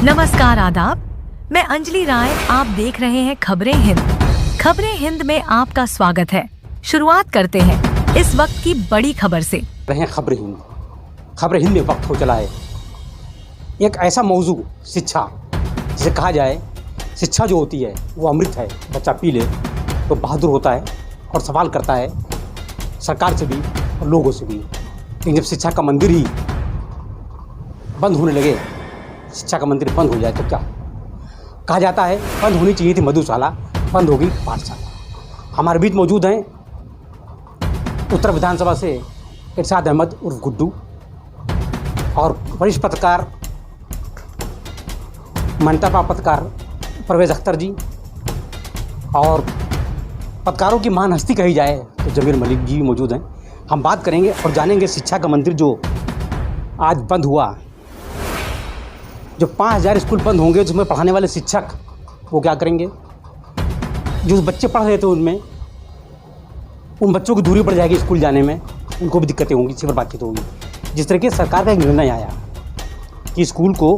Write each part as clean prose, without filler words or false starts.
नमस्कार, आदाब। मैं अंजलि राय, आप देख रहे हैं खबरें हिंद। खबरें हिंद में आपका स्वागत है। शुरुआत करते हैं इस वक्त की बड़ी खबर से। रहे खबरें हिंद में वक्त हो चला है एक ऐसा मौजू, शिक्षा, जिसे कहा जाए शिक्षा जो होती है वो अमृत है। बच्चा पी ले तो बहादुर होता है और सवाल करता है सरकार से भी और लोगों से भी। लेकिन जब शिक्षा का मंदिर ही बंद होने लगे, शिक्षा का मंदिर बंद हो जाए तो क्या कहा जाता है? बंद होनी चाहिए थी मधुशाला, बंद होगी पाठशाला। हमारे बीच मौजूद हैं उत्तर विधानसभा से इरशाद अहमद उर्फ गुड्डू और वरिष्ठ पत्रकार, मान्यता पत्रकार परवेज़ अख्तर जी, और पत्रकारों की महान हस्ती कही जाए तो जमीर मलिक जी मौजूद हैं। हम बात करेंगे और जानेंगे शिक्षा का मंदिर जो आज बंद हुआ, जो 5000 स्कूल बंद होंगे, जिसमें पढ़ाने वाले शिक्षक वो क्या करेंगे? जो बच्चे पढ़ रहे थे उनमें, उन बच्चों की दूरी बढ़ जाएगी स्कूल जाने में, उनको भी दिक्कतें होंगी, इसी पर बातचीत होगी। जिस तरीके से सरकार का एक निर्णय आया कि स्कूल को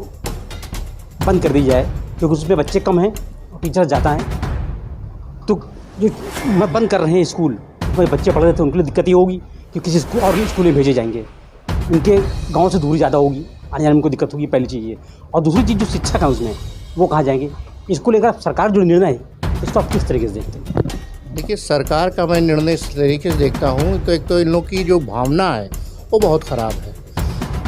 बंद कर दी जाए क्योंकि उसमें बच्चे कम हैं और टीचर ज़्यादा हैं, तो जो बंद कर रहे हैं स्कूल, उसमें बच्चे पढ़ रहे थे उनके लिए दिक्कत ये होगी कि किसी स्कूल और स्कूल में भेजे जाएंगे, उनके गाँव से दूरी ज़्यादा होगी, आने जाने में उनको दिक्कत होगी, पहली चीज़ ये। और दूसरी चीज़ जो शिक्षक है उसमें वो कहाँ जाएंगे? इसको लेकर सरकार जो निर्णय है इसको आप किस तरीके से देखते हैं? देखिए, सरकार का मैं निर्णय इस तरीके से देखता हूँ तो एक तो इन लोग की जो भावना है वो बहुत ख़राब है।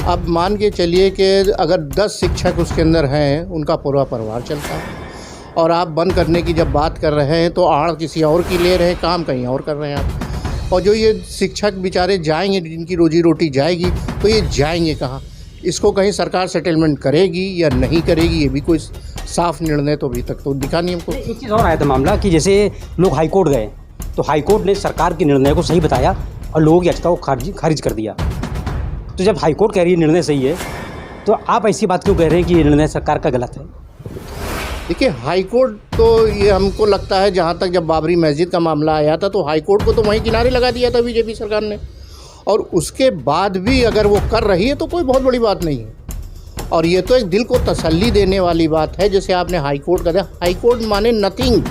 अब मान के चलिए कि अगर 10 शिक्षक उसके अंदर हैं, उनका पूरा परिवार चलता है, और आप बंद करने की जब बात कर रहे हैं तो आड़ किसी और की ले रहे हैं, काम कहीं और कर रहे हैं आप। और जो ये शिक्षक बेचारे जाएंगे, जिनकी रोजी रोटी जाएगी, तो ये जाएंगे कहाँ? इसको कहीं सरकार सेटलमेंट करेगी या नहीं करेगी, ये भी कोई साफ निर्णय तो अभी तक तो दिखा नहीं हमको। एक चीज़ और आया था मामला कि जैसे लोग हाईकोर्ट गए तो हाईकोर्ट ने सरकार के निर्णय को सही बताया और लोगों की याचिका को खारिज कर दिया। तो जब हाईकोर्ट कह रही है निर्णय सही है, तो आप ऐसी बात क्यों कह रहे हैं कि ये निर्णय सरकार का गलत है? देखिए, हाईकोर्ट तो ये हमको लगता है, जहाँ तक जब बाबरी मस्जिद का मामला आया था तो हाईकोर्ट को तो वहीं किनारे लगा दिया था बीजेपी सरकार ने, और उसके बाद भी अगर वो कर रही है तो कोई बहुत बड़ी बात नहीं है। और ये तो एक दिल को तसल्ली देने वाली बात है। जैसे आपने हाईकोर्ट का दिया, हाईकोर्ट माने नथिंग,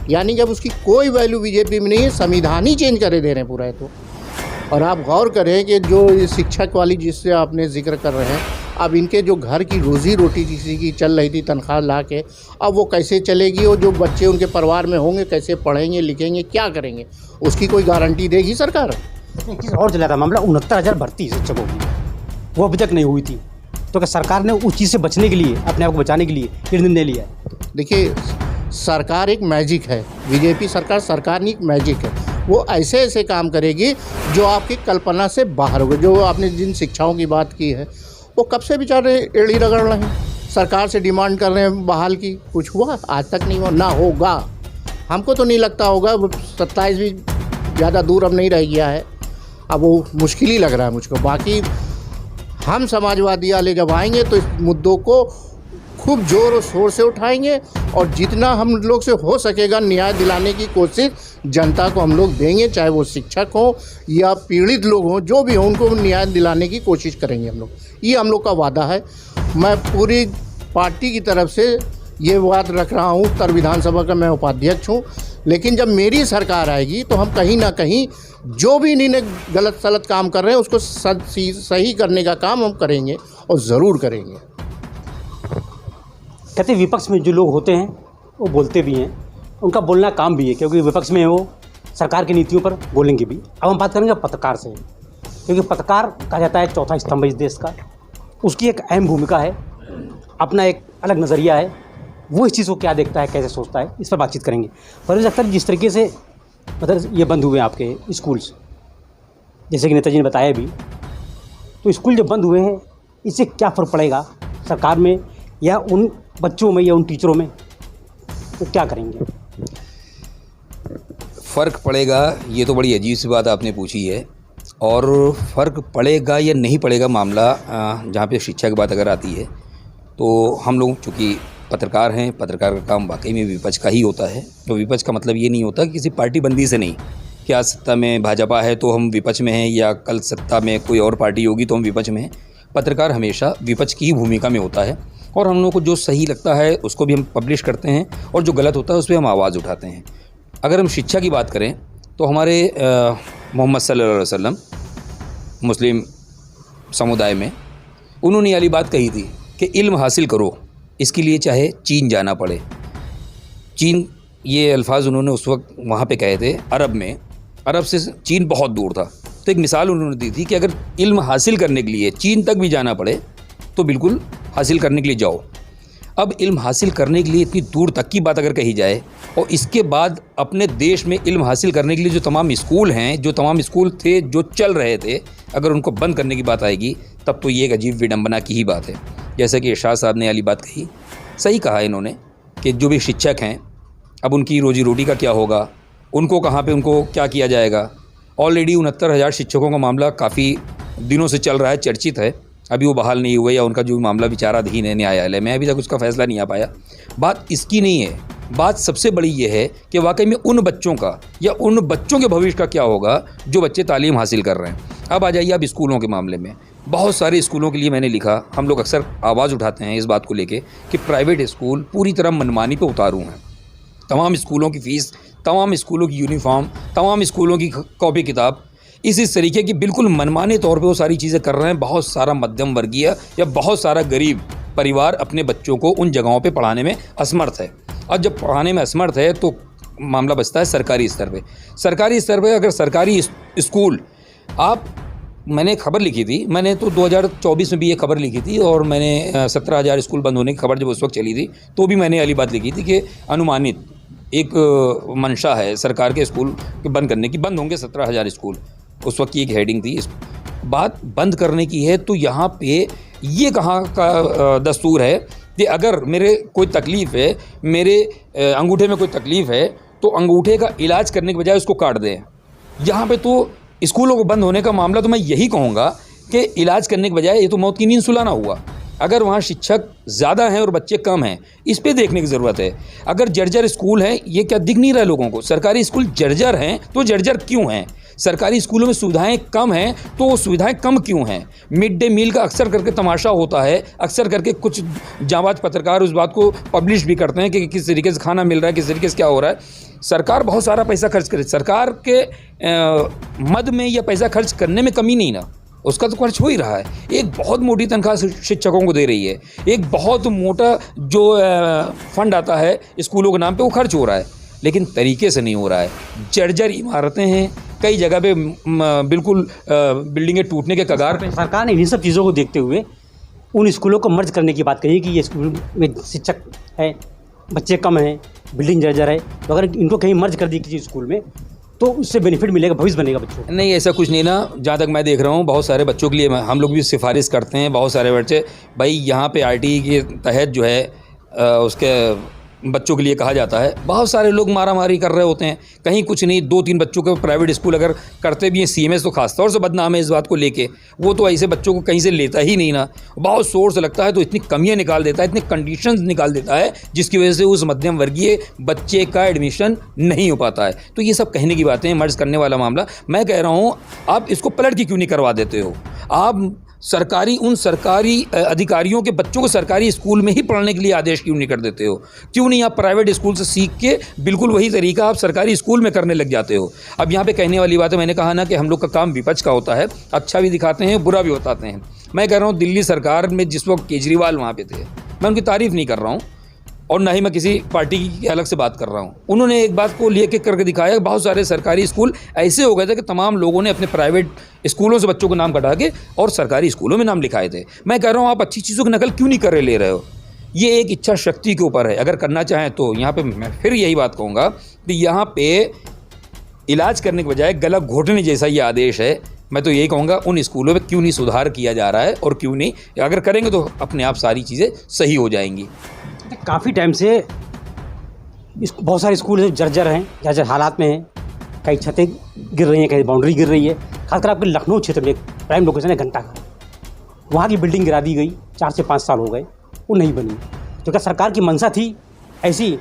यानी जब उसकी कोई वैल्यू बीजेपी में नहीं है, संविधान ही चेंज करे दे रहे हैं पूरा है तो। और आप गौर करें कि जो ये शिक्षक वाली जिससे आपने जिक्र कर रहे हैं, अब इनके जो घर की रोज़ी रोटी किसी की चल रही थी तनख्वाह ला के, अब वो कैसे चलेगी? और जो बच्चे उनके परिवार में होंगे कैसे पढ़ेंगे लिखेंगे, क्या करेंगे? उसकी कोई गारंटी देगी सरकार? एक चीज़ और चला था मामला, 69,000 भर्ती शिक्षकों की, वो अभी तक नहीं हुई थी। तो क्या सरकार ने उस चीज़ से बचने के लिए, अपने आप को बचाने के लिए ये निर्णय लिया है? देखिए, सरकार एक मैजिक है, बीजेपी सरकार नहीं, एक मैजिक है। वो ऐसे ऐसे काम करेगी जो आपकी कल्पना से बाहर होगा। जो आपने जिन शिक्षाओं की बात की है, वो कब से बेचारे एड़ी रगड़ रहे हैं, सरकार से डिमांड कर रहे हैं बहाल की। कुछ हुआ? आज तक नहीं हुआ, ना होगा। हमको तो नहीं लगता होगा। 27 भी ज़्यादा दूर अब नहीं रह गया है, अब वो मुश्किल ही लग रहा है मुझको। बाकी हम समाजवादी वाले जब आएंगे तो इस मुद्दों को खूब जोर और शोर से उठाएंगे, और जितना हम लोग से हो सकेगा न्याय दिलाने की कोशिश जनता को हम लोग देंगे, चाहे वो शिक्षक हो या पीड़ित लोग हों, जो भी हो, उनको न्याय दिलाने की कोशिश करेंगे हम लोग। ये हम लोग का वादा है। मैं पूरी पार्टी की तरफ से ये बात रख रहा हूँ। उत्तर विधानसभा का मैं उपाध्यक्ष हूँ, लेकिन जब मेरी सरकार आएगी तो हम कहीं ना कहीं जो भी इन्हें गलत सलत काम कर रहे हैं उसको सही करने का काम हम करेंगे, और ज़रूर करेंगे। कहते विपक्ष में जो लोग होते हैं वो बोलते भी हैं, उनका बोलना काम भी है, क्योंकि विपक्ष में वो सरकार की नीतियों पर बोलेंगे भी। अब हम बात करेंगे पत्रकार से, क्योंकि पत्रकार कहा जाता है चौथा स्तंभ इस देश का। उसकी एक अहम भूमिका है, अपना एक अलग नज़रिया है, वो इस चीज़ को क्या देखता है, कैसे सोचता है, इस पर बातचीत करेंगे। परवेज़ अख्तर, जिस तरीके से मतलब ये बंद हुए आपके स्कूल्स, जैसे कि नेताजी ने बताया भी, तो स्कूल जब बंद हुए हैं इससे क्या फ़र्क पड़ेगा सरकार में या उन बच्चों में या उन टीचरों में, तो क्या करेंगे? फ़र्क पड़ेगा, ये तो बड़ी अजीब सी बात आपने पूछी है। और फ़र्क पड़ेगा या नहीं पड़ेगा मामला, जहाँ पे शिक्षा की बात अगर आती है तो हम लोग चूँकि पत्रकार हैं, पत्रकार का काम वाकई में विपक्ष का ही होता है। तो विपक्ष का मतलब ये नहीं होता कि किसी पार्टी बंदी से नहीं, कि आज सत्ता में भाजपा है तो हम विपक्ष में हैं, या कल सत्ता में कोई और पार्टी होगी तो हम विपक्ष में हैं। पत्रकार हमेशा विपक्ष की ही भूमिका में होता है। और हम लोग को जो सही लगता है उसको भी हम पब्लिश करते हैं और जो गलत होता है उस पर हम आवाज़ उठाते हैं। अगर हम शिक्षा की बात करें तो हमारे मोहम्मद सल्लल्लाहु अलैहि वसल्लम मुस्लिम समुदाय में उन्होंने वाली बात कही थी कि इल्म हासिल करो, इसके लिए चाहे चीन जाना पड़े। चीन, ये अल्फाज उन्होंने उस वक्त वहाँ पे कहे थे अरब में, अरब से चीन बहुत दूर था। तो एक मिसाल उन्होंने दी थी कि अगर इल्म हासिल करने के लिए चीन तक भी जाना पड़े तो बिल्कुल हासिल करने के लिए जाओ। अब इल्म हासिल करने के लिए इतनी दूर तक की बात अगर कही जाए और इसके बाद अपने देश में इल्म हासिल करने के लिए जो तमाम स्कूल हैं, जो तमाम स्कूल थे जो चल रहे थे, अगर उनको बंद करने की बात आएगी तब तो ये एक अजीब विडंबना की ही बात है। जैसे कि इरशाद साहब ने वाली बात कही, सही कहा इन्होंने कि जो भी शिक्षक हैं अब उनकी रोजी रोटी का क्या होगा, उनको कहाँ पे उनको क्या किया जाएगा। ऑलरेडी 69,000 शिक्षकों का मामला काफ़ी दिनों से चल रहा है, चर्चित है, अभी वो बहाल नहीं हुए या उनका जो मामला विचाराधीन है न्यायालय में, अभी तक उसका फैसला नहीं आ पाया। बात इसकी नहीं है, बात सबसे बड़ी ये है कि वाकई में उन बच्चों का या उन बच्चों के भविष्य का क्या होगा जो बच्चे तालीम हासिल कर रहे हैं। अब आ जाइए आप स्कूलों के मामले में। बहुत सारे स्कूलों के लिए मैंने लिखा, हम लोग अक्सर आवाज़ उठाते हैं इस बात को लेके कि प्राइवेट स्कूल पूरी तरह मनमानी पे उतारू हैं। तमाम स्कूलों की फ़ीस, तमाम स्कूलों की यूनिफॉर्म, तमाम स्कूलों की कॉपी किताब, इस तरीके की बिल्कुल मनमाने तौर पे वो सारी चीज़ें कर रहे हैं। बहुत सारा मध्यम वर्गीय या बहुत सारा गरीब परिवार अपने बच्चों को उन जगहों पे पढ़ाने में असमर्थ है। और जब पढ़ाने में असमर्थ है तो मामला बचता है सरकारी स्तर पे। सरकारी स्तर पे अगर सरकारी स्कूल मैंने खबर लिखी थी, मैंने तो 2024 में भी ये खबर लिखी थी और मैंने 17,000 स्कूल बंद होने की खबर जब उस वक्त चली थी तो भी मैंने वाली बात लिखी थी कि अनुमानित एक मंशा है सरकार के स्कूल के बंद करने की, बंद होंगे 17,000 स्कूल, उस वक्त की एक हेडिंग थी। बात बंद करने की है तो यहाँ पे ये कहाँ का दस्तूर है कि अगर मेरे कोई तकलीफ़ है, मेरे अंगूठे में कोई तकलीफ़ है तो अंगूठे का इलाज करने के बजाय उसको काट दें। यहाँ पे तो स्कूलों को बंद होने का मामला तो मैं यही कहूँगा कि इलाज करने के बजाय ये तो मौत की नींद सुलाना हुआ। अगर वहाँ शिक्षक ज़्यादा हैं और बच्चे कम हैं, इस पे देखने की ज़रूरत है। अगर जर्जर स्कूल हैं, ये क्या दिख नहीं रहा है लोगों को? सरकारी स्कूल जर्जर हैं तो जर्जर क्यों हैं? सरकारी स्कूलों में सुविधाएं कम हैं तो वो सुविधाएं कम क्यों हैं? मिड डे मील का अक्सर करके तमाशा होता है, अक्सर करके कुछ जांबाज पत्रकार उस बात को पब्लिश भी करते हैं कि किस तरीके से खाना मिल रहा है, किस तरीके से क्या हो रहा है। सरकार बहुत सारा पैसा खर्च करे, सरकार के मद में या पैसा खर्च करने में कमी नहीं ना, उसका तो खर्च हो ही रहा है। एक बहुत मोटी तनख्वाह शिक्षकों को दे रही है, एक बहुत मोटा जो फंड आता है स्कूलों के नाम पे वो खर्च हो रहा है, लेकिन तरीके से नहीं हो रहा है। जर्जर इमारतें हैं, कई जगह पे बिल्कुल बिल्डिंगें टूटने के कगार पे। सरकार ने इन सब चीज़ों को देखते हुए उन स्कूलों को मर्ज करने की बात कही कि ये स्कूल में शिक्षक है, बच्चे कम हैं, बिल्डिंग जर्जर है, तो अगर इनको कहीं मर्ज कर दी किसी स्कूल में तो उससे बेनिफिट मिलेगा, भविष्य बनेगा बच्चों को। नहीं, ऐसा कुछ नहीं ना, जहाँ तक मैं देख रहा हूँ बहुत सारे बच्चों के लिए हम लोग भी सिफारिश करते हैं। बहुत सारे बच्चे भाई यहाँ पे RTE के तहत जो है उसके बच्चों के लिए कहा जाता है, बहुत सारे लोग मारामारी कर रहे होते हैं, कहीं कुछ नहीं। 2-3 बच्चों के प्राइवेट स्कूल अगर करते भी हैं, CMS तो खास तौर से बदनाम है इस बात को लेके, वो तो ऐसे बच्चों को कहीं से लेता ही नहीं ना, बहुत सोर्स लगता है तो इतनी कमियां निकाल देता है, इतनी कंडीशंस निकाल देता है जिसकी वजह से उस मध्यम वर्गीय बच्चे का एडमिशन नहीं हो पाता है। तो ये सब कहने की बातें, मर्ज करने वाला मामला। मैं कह रहा हूँ आप इसको पलट के क्यों नहीं करवा देते हो? आप उन सरकारी अधिकारियों के बच्चों को सरकारी स्कूल में ही पढ़ने के लिए आदेश क्यों नहीं कर देते हो? क्यों नहीं आप प्राइवेट स्कूल से सीख के बिल्कुल वही तरीका आप सरकारी स्कूल में करने लग जाते हो? अब यहाँ पे कहने वाली बात है, मैंने कहा ना कि हम लोग का काम विपक्ष का होता है, अच्छा भी दिखाते हैं, बुरा भी बताते हैं। मैं कह रहा हूँ दिल्ली सरकार में जिस वक्त केजरीवाल वहाँ पे थे, मैं उनकी तारीफ़ नहीं कर रहा हूँ और ना ही मैं किसी पार्टी की अलग से बात कर रहा हूँ। उन्होंने एक बात को लेके करके दिखाया, बहुत सारे सरकारी स्कूल ऐसे हो गए थे कि तमाम लोगों ने अपने प्राइवेट स्कूलों से बच्चों को नाम कटा के और सरकारी स्कूलों में नाम लिखाए थे। मैं कह रहा हूँ आप अच्छी चीज़ों की नकल क्यों नहीं कर ले रहे हो? ये एक इच्छा शक्ति के ऊपर है, अगर करना चाहें तो। यहाँ पर मैं फिर यही बात कहूँगा कि यहाँ पर इलाज करने के बजाय गला घोटने जैसा ये आदेश है। मैं तो यही कहूँगा उन स्कूलों में क्यों नहीं सुधार किया जा रहा है और क्यों नहीं, अगर करेंगे तो अपने आप सारी चीज़ें सही हो जाएंगी। काफ़ी टाइम से बहुत सारे स्कूल जर्जर हैं, जर्जर हालात में हैं, कई छतें गिर रही हैं, कहीं बाउंड्री गिर रही है। खासकर आपके लखनऊ क्षेत्र में प्राइम लोकेशन है घंटा का, वहाँ की बिल्डिंग गिरा दी गई, 4 से 5 साल हो गए, वो नहीं बनी। तो क्या सरकार की मंशा थी ऐसी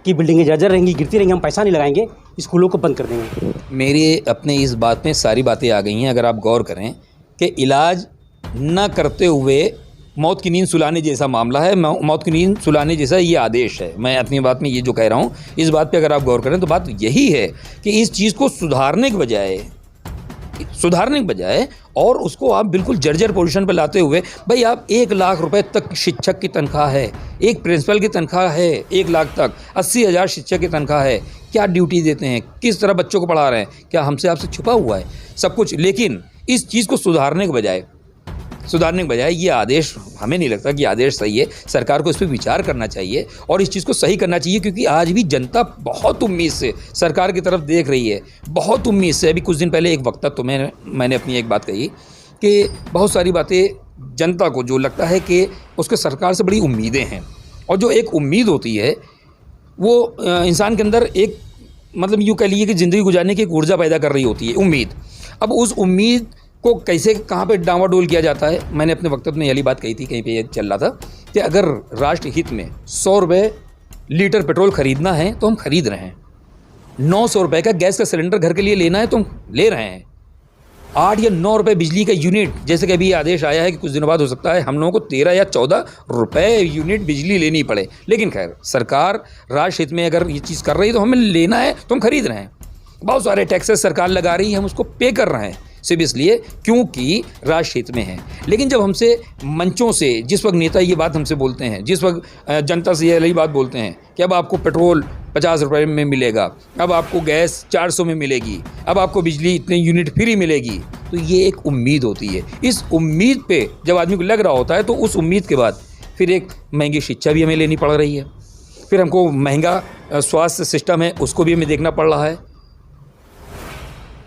कि बिल्डिंगें जर्जर रहेंगी, गिरती रहेंगी, हम पैसा नहीं लगाएंगे, स्कूलों को बंद कर देंगे? मेरे अपने इस बात में सारी बातें आ गई हैं। अगर आप गौर करें कि इलाज न करते हुए मौत की नींद सुलाने जैसा मामला है, मौत की नींद सुलाने जैसा ये आदेश है। मैं अपनी बात में ये जो कह रहा हूँ, इस बात पे अगर आप गौर करें तो बात यही है कि इस चीज़ को सुधारने के बजाय और उसको आप बिल्कुल जर्जर पोजीशन पर लाते हुए, भाई आप 1 लाख रुपए तक शिक्षक की तनख्वाह है, एक प्रिंसिपल की तनख्वाह है 1 लाख तक, 80,000 शिक्षक की तनख्वाह है, क्या ड्यूटी देते हैं, किस तरह बच्चों को पढ़ा रहे हैं, क्या हमसे आपसे छुपा हुआ है सब कुछ? लेकिन इस चीज़ को सुधारने के बजाय ये आदेश, हमें नहीं लगता कि आदेश सही है। सरकार को इस पर विचार करना चाहिए और इस चीज़ को सही करना चाहिए, क्योंकि आज भी जनता बहुत उम्मीद से सरकार की तरफ देख रही है, बहुत उम्मीद से। अभी कुछ दिन पहले एक वक्ता तो मैंने अपनी एक बात कही कि बहुत सारी बातें जनता को जो लगता है कि उसके सरकार से बड़ी उम्मीदें हैं, और जो एक उम्मीद होती है वो इंसान के अंदर एक, मतलब यूँ कह लीजिए कि ज़िंदगी गुजारने की एक ऊर्जा पैदा कर रही होती है, उम्मीद। अब उस उम्मीद को कैसे, कहाँ पे डामाडोल किया जाता है। मैंने अपने वक्तव्य में यही बात कही थी, कहीं पे ये चल रहा था कि अगर राष्ट्र हित में 100 रुपये लीटर पेट्रोल खरीदना है तो हम खरीद रहे हैं, 900 रुपये का गैस का सिलेंडर घर के लिए लेना है तो हम ले रहे हैं, 8 या 9 रुपये बिजली का यूनिट, जैसे कि अभी आदेश आया है कि कुछ दिनों बाद हो सकता है हम लोगों को 13 या 14 रुपये यूनिट बिजली लेनी पड़े। लेकिन खैर, सरकार राष्ट्र हित में अगर ये चीज़ कर रही है तो हमें लेना है तो हम खरीद रहे हैं। बहुत सारे टैक्सेस सरकार लगा रही है, हम उसको पे कर रहे हैं सिर्फ इसलिए क्योंकि राष्ट्र हित में है। लेकिन जब हमसे मंचों से, जिस वक्त नेता ये बात हमसे बोलते हैं, जिस वक्त जनता से यही बात बोलते हैं कि अब आपको पेट्रोल 50 रुपये में मिलेगा, अब आपको गैस 400 में मिलेगी, अब आपको बिजली इतने यूनिट फ्री मिलेगी, तो ये एक उम्मीद होती है। इस उम्मीद पे जब आदमी को लग रहा होता है तो उस उम्मीद के बाद फिर एक महंगी शिक्षा भी हमें लेनी पड़ रही है, फिर हमको महंगा स्वास्थ्य सिस्टम है उसको भी हमें देखना पड़ रहा है।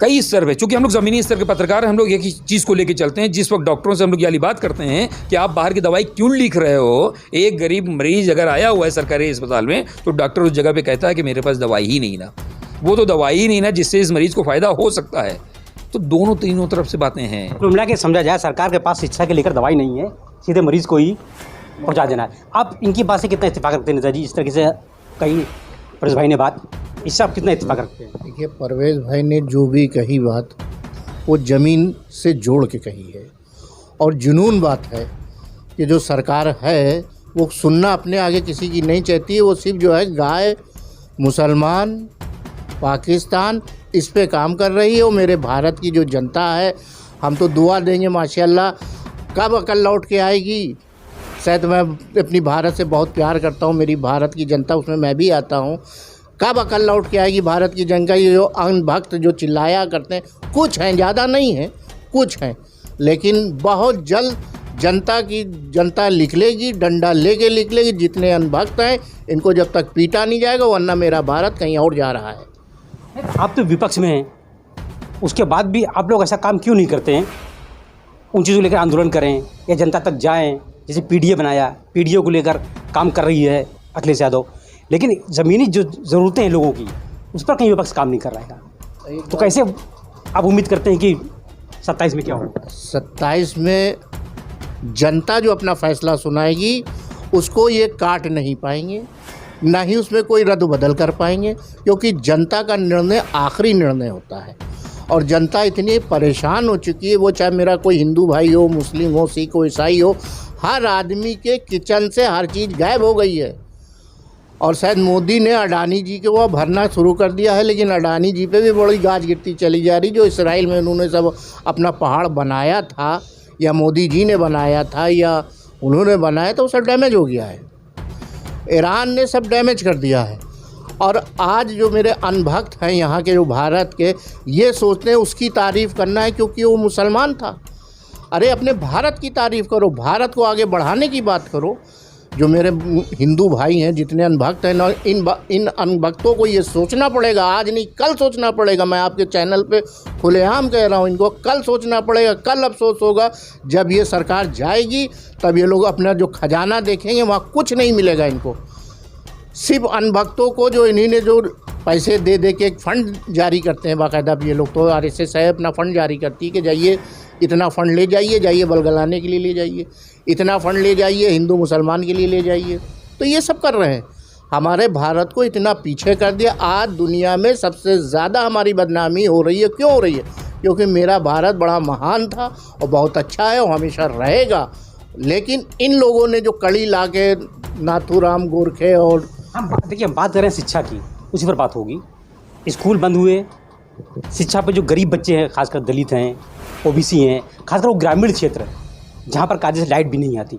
कई स्तर पे, चूँकि हम लोग ज़मीनी स्तर के पत्रकार हैं, हम लोग एक ही चीज़ को लेके चलते हैं। जिस वक्त डॉक्टरों से हम लोग ये वाली बात करते हैं कि आप बाहर की दवाई क्यों लिख रहे हो, एक गरीब मरीज़ अगर आया हुआ है सरकारी अस्पताल में तो डॉक्टर उस जगह पे कहता है कि मेरे पास दवाई ही नहीं ना, वो तो दवाई ही नहीं ना जिससे इस मरीज़ को फ़ायदा हो सकता है। तो दोनों तीनों तरफ से बातें हैं। कुल मिला के समझा जाए, सरकार के पास शिक्षा के लेकर दवाई नहीं है, सीधे मरीज़ को ही पहुँचा देना है। आप इनकी बात से कितना इत्तेफाक रखते हैं नेताजी? इस तरीके से कही परवेज़ भाई ने बात, इससे आप कितना इत्तेफाक रखते हैं? देखिए, परवेज़ भाई ने जो भी कही बात वो ज़मीन से जोड़ के कही है, और जुनून बात है कि जो सरकार है वो सुनना अपने आगे किसी की नहीं चाहती है। वो सिर्फ जो है गाय, मुसलमान, पाकिस्तान, इस पे काम कर रही है। वो मेरे भारत की जो जनता है, हम तो दुआ देंगे माशाल्लाह, कब अकल लौट के आएगी। शायद मैं अपनी भारत से बहुत प्यार करता हूँ, मेरी भारत की जनता, उसमें मैं भी आता हूँ। कब अकल लौट के आएगी भारत की जनता? ये जो अनभक्त जो चिल्लाया करते हैं, कुछ हैं, ज़्यादा नहीं है, कुछ हैं, लेकिन बहुत जल्द जनता लिख लेगी, डंडा लेके लिख लेगी। जितने अनभक्त हैं इनको जब तक पीटा नहीं जाएगा, वरना मेरा भारत कहीं और जा रहा है। आप तो विपक्ष में हैं, उसके बाद भी आप लोग ऐसा काम क्यों नहीं करते हैं? उन चीज़ों को लेकर आंदोलन करें या जनता तक जाएं, जैसे पीडीए बनाया, पीडीओ को लेकर काम कर रही है अखिलेश यादव, लेकिन ज़मीनी जो ज़रूरतें हैं लोगों की, उस पर कहीं विपक्ष काम नहीं कर रहा है। तो कैसे आप उम्मीद करते हैं कि 27 में क्या होगा? 27 में जनता जो अपना फैसला सुनाएगी उसको ये काट नहीं पाएंगे, ना ही उसमें कोई रद्द बदल कर पाएंगे, क्योंकि जनता का निर्णय आखिरी निर्णय होता है। और जनता इतनी परेशान हो चुकी है, वो चाहे मेरा कोई हिंदू भाई हो, मुस्लिम हो, सिख हो, ईसाई हो, हर आदमी के किचन से हर चीज़ गायब हो गई है। और शायद मोदी ने अडानी जी को वो भरना शुरू कर दिया है, लेकिन अडानी जी पे भी बड़ी गाज गिरती चली जा रही। जो इसराइल में उन्होंने सब अपना पहाड़ बनाया था, या मोदी जी ने बनाया था, या उन्होंने बनाया था, वो सब डैमेज हो गया है। ईरान ने सब डैमेज कर दिया है। और आज जो मेरे अनभक्त हैं यहाँ के, जो भारत के, ये सोचते हैं उसकी तारीफ़ करना है क्योंकि वो मुसलमान था। अरे अपने भारत की तारीफ़ करो, भारत को आगे बढ़ाने की बात करो। जो मेरे हिंदू भाई हैं, जितने अनभक्त हैं ना, इन अनभक्तों को ये सोचना पड़ेगा, आज नहीं कल सोचना पड़ेगा। मैं आपके चैनल पे खुलेआम कह रहा हूँ, इनको कल सोचना पड़ेगा। कल अफसोस होगा जब ये सरकार जाएगी, तब ये लोग अपना जो खजाना देखेंगे, वहाँ कुछ नहीं मिलेगा इनको। सिर्फ अनभक्तों को जो इन्हीं ने जो पैसे दे दे के एक फ़ंड जारी करते हैं बाकायदा, ये लोग तो RSS है अपना फ़ंड जारी करती है कि जाइए इतना फ़ंड ले जाइए, जाइए बलगलाने के लिए ले जाइए, इतना फ़ंड ले जाइए हिंदू मुसलमान के लिए ले जाइए। तो ये सब कर रहे हैं, हमारे भारत को इतना पीछे कर दिया। आज दुनिया में सबसे ज़्यादा हमारी बदनामी हो रही है। क्यों हो रही है? क्योंकि मेरा भारत बड़ा महान था और बहुत अच्छा है और हमेशा रहेगा। लेकिन इन लोगों ने जो कड़ी ला के नाथूराम गोरखे और देखिए, हम बात कर रहे हैं शिक्षा की, उसी पर बात होगी। स्कूल बंद हुए, शिक्षा पे जो गरीब बच्चे हैं, खासकर दलित हैं, ओबीसी हैं, खासकर वो ग्रामीण क्षेत्र जहाँ पर कायदे से लाइट भी नहीं आती,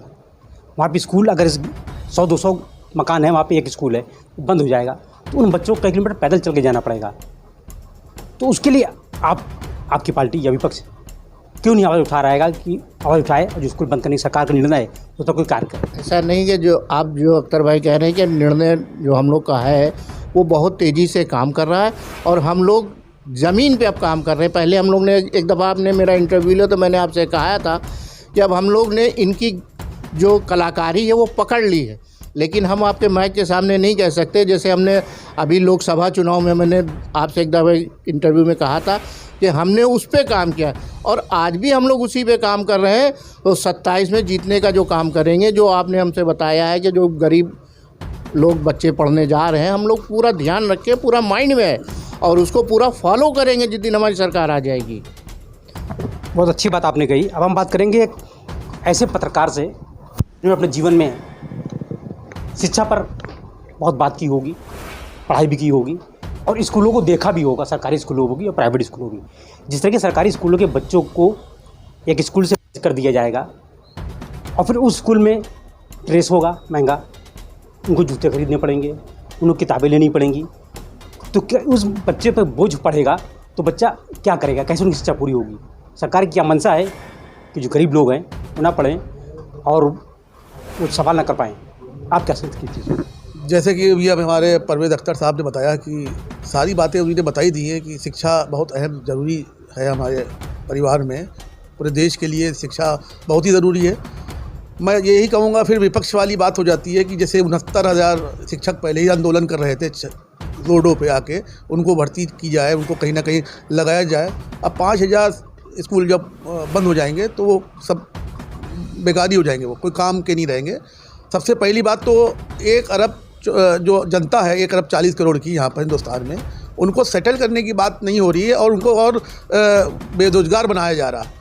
वहाँ पे स्कूल अगर 100-200 मकान है, वहाँ पे एक स्कूल है, बंद हो जाएगा तो उन बच्चों को कई किलोमीटर पैदल चल के जाना पड़ेगा। तो उसके लिए आपकी पार्टी या विपक्ष क्यों नहीं आवाज़ उठा रहेगा कि आवाज़ उठाए और जो स्कूल बंद करने की सरकार का निर्णय है उस पर कोई कार्य करे? ऐसा नहीं कि जो अख्तर भाई कह रहे हैं कि निर्णय जो हम लोग का है वो बहुत तेज़ी से काम कर रहा है और हम लोग ज़मीन पे अब काम कर रहे हैं। पहले हम लोग ने एक दफ़ा आपने मेरा इंटरव्यू लिया तो मैंने आपसे कहा था कि अब हम लोग ने इनकी जो कलाकारी है वो पकड़ ली है, लेकिन हम आपके माइक के सामने नहीं कह सकते। जैसे हमने अभी लोकसभा चुनाव में मैंने आपसे एक दफ़ा इंटरव्यू में कहा था कि हमने उस पे काम किया और आज भी हम लोग उसी पे काम कर रहे हैं। तो 27 में जीतने का जो काम करेंगे, जो आपने हमसे बताया है कि जो गरीब लोग बच्चे पढ़ने जा रहे हैं, हम लोग पूरा ध्यान रखें, पूरा माइंड में है और उसको पूरा फॉलो करेंगे जिस दिन हमारी सरकार आ जाएगी। बहुत अच्छी बात आपने कही। अब हम बात करेंगे एक ऐसे पत्रकार से जिन्होंने अपने जीवन में शिक्षा पर बहुत बात की होगी, पढ़ाई भी की होगी और स्कूलों को देखा भी होगा, सरकारी स्कूलों को भी और प्राइवेट स्कूलों को भी। जिस तरह के सरकारी स्कूलों के बच्चों को एक स्कूल से कर दिया जाएगा और फिर उस स्कूल में ड्रेस होगा महंगा, उनको जूते खरीदने पड़ेंगे, उनको किताबें लेनी पड़ेंगी, तो क्या उस बच्चे पर बोझ पड़ेगा तो बच्चा क्या करेगा, कैसे उनकी शिक्षा पूरी होगी? सरकार की क्या मंशा है कि जो गरीब लोग हैं वो ना पढ़ें और वो सवाल ना कर पाएँ? आप क्या सोचते हैं? जैसे कि अभी अब हमारे परवेज़ अख्तर साहब ने बताया कि सारी बातें उन्होंने बताई दी हैं कि शिक्षा बहुत अहम ज़रूरी है हमारे परिवार में, पूरे देश के लिए शिक्षा बहुत ही ज़रूरी है। मैं यही कहूँगा, फिर विपक्ष वाली बात हो जाती है कि जैसे 69,000 शिक्षक पहले ही आंदोलन कर रहे थे रोडों पे आके, उनको भर्ती की जाए, उनको कहीं ना कहीं लगाया जाए। अब 5,000 स्कूल जब बंद हो जाएंगे तो वो सब बेकारी हो जाएंगे, वो कोई काम के नहीं रहेंगे। सबसे पहली बात तो 1 अरब जो जनता है, 1 अरब 40 करोड़ की यहाँ पर हिंदुस्तान में, उनको सेटल करने की बात नहीं हो रही है और उनको और बेरोज़गार बनाया जा रहा है।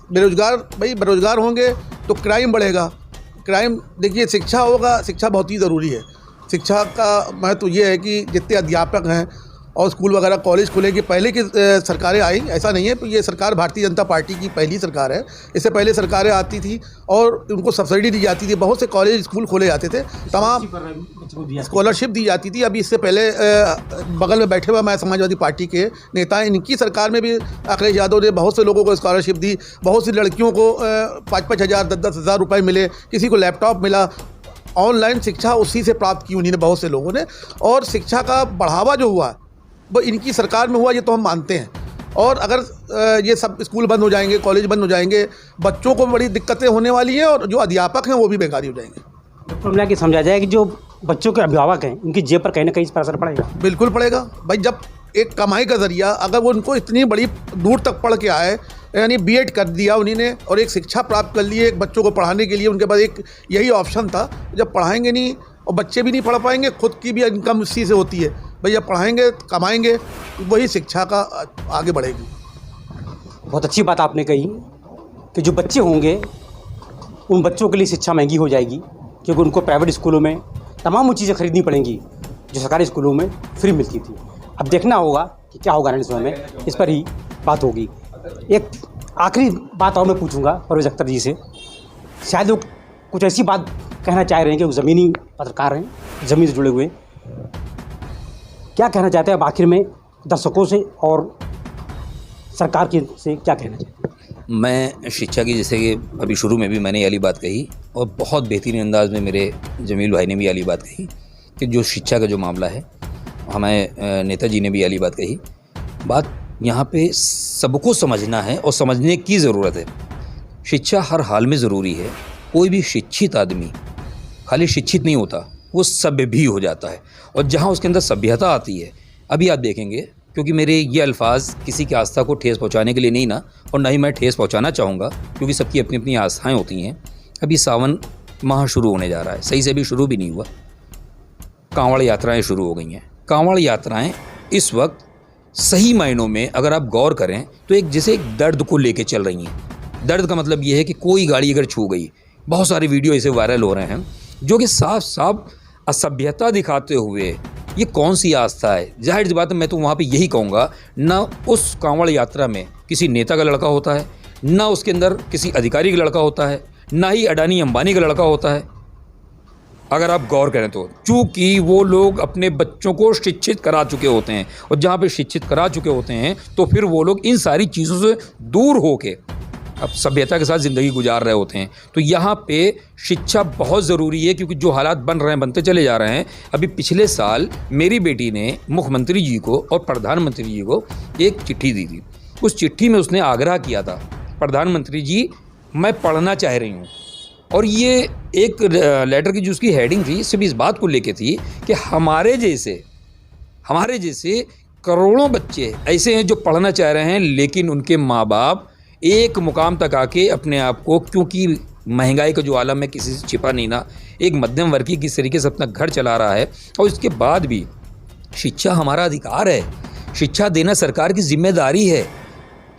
बेरोज़गार होंगे तो क्राइम बढ़ेगा। क्राइम, देखिए, शिक्षा होगा, शिक्षा बहुत ही ज़रूरी है। शिक्षा का महत्व ये है कि जितने अध्यापक हैं और स्कूल वगैरह कॉलेज खुलेंगे, पहले की सरकारें आई, ऐसा नहीं है, ये सरकार भारतीय जनता पार्टी की पहली सरकार है। इससे पहले सरकारें आती थी और उनको सब्सिडी दी जाती थी, बहुत से कॉलेज स्कूल खोले जाते थे, तमाम स्कॉलरशिप दी जाती थी। अभी इससे पहले बगल में बैठे हुए मैं समाजवादी पार्टी के नेता हैं, इनकी सरकार में भी अखिलेश यादव ने बहुत से लोगों को स्कॉलरशिप दी, बहुत सी लड़कियों को 5-5 हज़ार 10-10 हज़ार रुपये मिले, किसी को लैपटॉप मिला। ऑनलाइन शिक्षा उसी से प्राप्त की उन्होंने बहुत से लोगों ने, और शिक्षा का बढ़ावा जो हुआ वो इनकी सरकार में हुआ, ये तो हम मानते हैं। और अगर ये सब स्कूल बंद हो जाएंगे, कॉलेज बंद हो जाएंगे, बच्चों को बड़ी दिक्कतें होने वाली हैं और जो अध्यापक हैं वो भी बेकारी हो जाएंगे। तो मिला के समझा जाए कि जो बच्चों के अभिभावक हैं उनकी जेब पर कहीं ना कहीं इस पर असर पड़ेगा। बिल्कुल पड़ेगा भाई, जब एक कमाई का ज़रिया अगर वो उनको इतनी बड़ी दूर तक पढ़ के आए, यानी बीएड कर दिया उन्होंने और एक शिक्षा प्राप्त कर ली है एक बच्चों को पढ़ाने के लिए, उनके पास एक यही ऑप्शन था। जब पढ़ाएंगे नहीं और बच्चे भी नहीं पढ़ पाएंगे, खुद की भी इनकम इसी से होती है भैया, पढ़ाएंगे कमाएंगे, वही शिक्षा का आगे बढ़ेगी। बहुत अच्छी बात आपने कही कि जो बच्चे होंगे उन बच्चों के लिए शिक्षा महंगी हो जाएगी, क्योंकि उनको प्राइवेट स्कूलों में तमाम वो चीज़ें खरीदनी पड़ेंगी जो सरकारी स्कूलों में फ्री मिलती थी। अब देखना होगा कि क्या होगा आने समय में, इस पर ही बात होगी। एक आखिरी बात और मैं पूछूंगा परवेज़ अख्तर जी से, शायद वो कुछ ऐसी बात कहना चाह रहे हैं कि वो ज़मीनी पत्रकार हैं, ज़मीन से जुड़े हुए, क्या कहना चाहते हैं अब आखिर में दर्शकों से और सरकार की से क्या कहना चाहते हैं? मैं शिक्षा की, जैसे कि अभी शुरू में भी मैंने ये वाली बात कही और बहुत बेहतरीन अंदाज में मेरे जमील भाई ने भी ये वाली बात कही कि जो शिक्षा का जो मामला है, हमारे नेताजी ने भी ये वाली बात कही। बात यहाँ पे सबको समझना है और समझने की ज़रूरत है। शिक्षा हर हाल में ज़रूरी है। कोई भी शिक्षित आदमी खाली शिक्षित नहीं होता, वो सभ्य भी हो जाता है, और जहाँ उसके अंदर सभ्यता आती है, अभी आप देखेंगे, क्योंकि मेरे ये अल्फाज किसी की आस्था को ठेस पहुँचाने के लिए नहीं ना, और ना ही मैं ठेस पहुँचाना चाहूँगा, क्योंकि सबकी अपनी अपनी आस्थाएँ होती हैं। अभी सावन माह शुरू होने जा रहा है, सही से अभी शुरू भी नहीं हुआ, कांवड़ यात्राएँ शुरू हो गई हैं। कांवड़ यात्राएँ इस वक्त सही मायनों में अगर आप गौर करें तो एक जैसे एक दर्द को लेके चल रही हैं। दर्द का मतलब ये है कि कोई गाड़ी अगर छू गई बहुत सारे वीडियो ऐसे वायरल हो रहे हैं जो कि साफ साफ असभ्यता दिखाते हुए, ये कौन सी आस्था है? जाहिर सी बात है, मैं तो वहाँ पे यही कहूँगा, ना उस कांवड़ यात्रा में किसी नेता का लड़का होता है, ना उसके अंदर किसी अधिकारी का लड़का होता है, ना ही अडानी अंबानी का लड़का होता है। अगर आप गौर करें तो चूँकि वो लोग अपने बच्चों को शिक्षित करा चुके होते हैं, और जहाँ पे शिक्षित करा चुके होते हैं तो फिर वो लोग इन सारी चीज़ों से दूर होके अब सभ्यता के साथ ज़िंदगी गुजार रहे होते हैं। तो यहाँ पे शिक्षा बहुत ज़रूरी है, क्योंकि जो हालात बन रहे हैं, बनते चले जा रहे हैं। अभी पिछले साल मेरी बेटी ने मुख्यमंत्री जी को और प्रधानमंत्री जी को एक चिट्ठी दी थी। उस चिट्ठी में उसने आग्रह किया था, प्रधानमंत्री जी मैं पढ़ना चाह रही हूँ। और ये एक लेटर की जो उसकी हेडिंग थी सिर्फ इस बात को लेके थी कि हमारे जैसे करोड़ों बच्चे ऐसे हैं जो पढ़ना चाह रहे हैं, लेकिन उनके माँ बाप एक मुकाम तक आके अपने आप को, क्योंकि महंगाई का जो आलम है किसी से छिपा नहीं ना, एक मध्यम वर्गीय किस तरीके से अपना घर चला रहा है। और इसके बाद भी शिक्षा हमारा अधिकार है, शिक्षा देना सरकार की जिम्मेदारी है,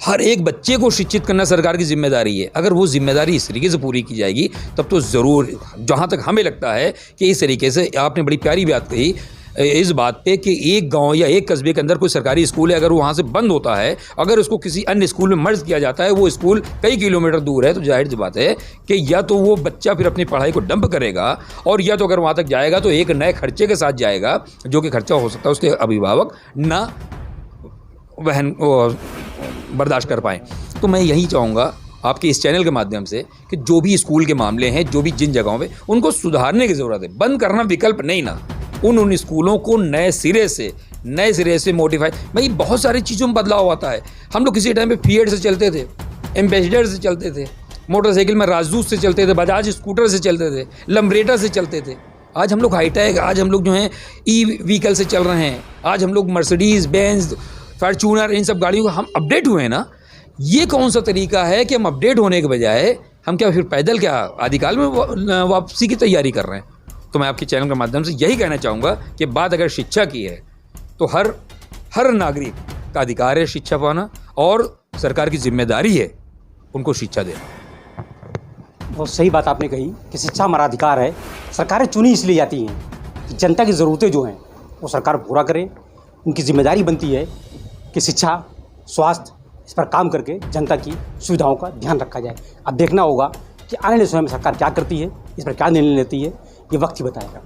हर एक बच्चे को शिक्षित करना सरकार की जिम्मेदारी है। अगर वो जिम्मेदारी इस तरीके से पूरी की जाएगी तब तो ज़रूर, जहाँ तक हमें लगता है कि इस तरीके से आपने बड़ी प्यारी बात कही इस बात पे कि एक गांव या एक कस्बे के अंदर कोई सरकारी स्कूल है, अगर वो वहाँ से बंद होता है, अगर उसको किसी अन्य स्कूल में मर्ज किया जाता है, वो स्कूल कई किलोमीटर दूर है, तो जाहिर सी बात है कि या तो वो बच्चा फिर अपनी पढ़ाई को डंप करेगा, और या तो अगर वहाँ तक जाएगा तो एक नए खर्चे के साथ जाएगा, जो कि खर्चा हो सकता है उसके अभिभावक ना वहन बर्दाश्त कर पाएँ। तो मैं यही चाहूँगा आपके इस चैनल के माध्यम से कि जो भी स्कूल के मामले हैं, जो भी जिन जगहों पे, उनको सुधारने की ज़रूरत है। बंद करना विकल्प नहीं ना, उन स्कूलों को नए सिरे से मोडिफाई। भाई बहुत सारी चीज़ों में बदलाव आता है। हम लोग किसी टाइम पे फीएड से चलते थे, एम्बेसडर से चलते थे, मोटरसाइकिल में राजदूत से चलते थे, बजाज स्कूटर से चलते थे, लम्ब्रेटा से चलते थे। आज हम लोग हाईटेक, आज हम लोग जो हैं ई व्हीकल से चल रहे हैं। आज हम लोग मर्सिडीज़, बेंज, फॉर्च्यूनर, इन सब गाड़ियों को हम अपडेट हुए हैं ना। ये कौन सा तरीका है कि हम अपडेट होने के बजाय हम क्या फिर पैदल क्या आदिकाल में वापसी की तैयारी कर रहे हैं? तो मैं आपके चैनल के माध्यम से यही कहना चाहूँगा कि बात अगर शिक्षा की है तो हर नागरिक का अधिकार है शिक्षा पाना, और सरकार की जिम्मेदारी है उनको शिक्षा देना। बहुत सही बात आपने कही कि शिक्षा हमारा अधिकार है। सरकारें चुनी इसलिए जाती हैं कि जनता की ज़रूरतें जो हैं वो सरकार पूरा करे। उनकी जिम्मेदारी बनती है कि शिक्षा, स्वास्थ्य, इस पर काम करके जनता की सुविधाओं का ध्यान रखा जाए। अब देखना होगा कि आने वाले समय में सरकार क्या करती है, इस पर क्या निर्णय लेती है, ये वक्त ही बताएगा।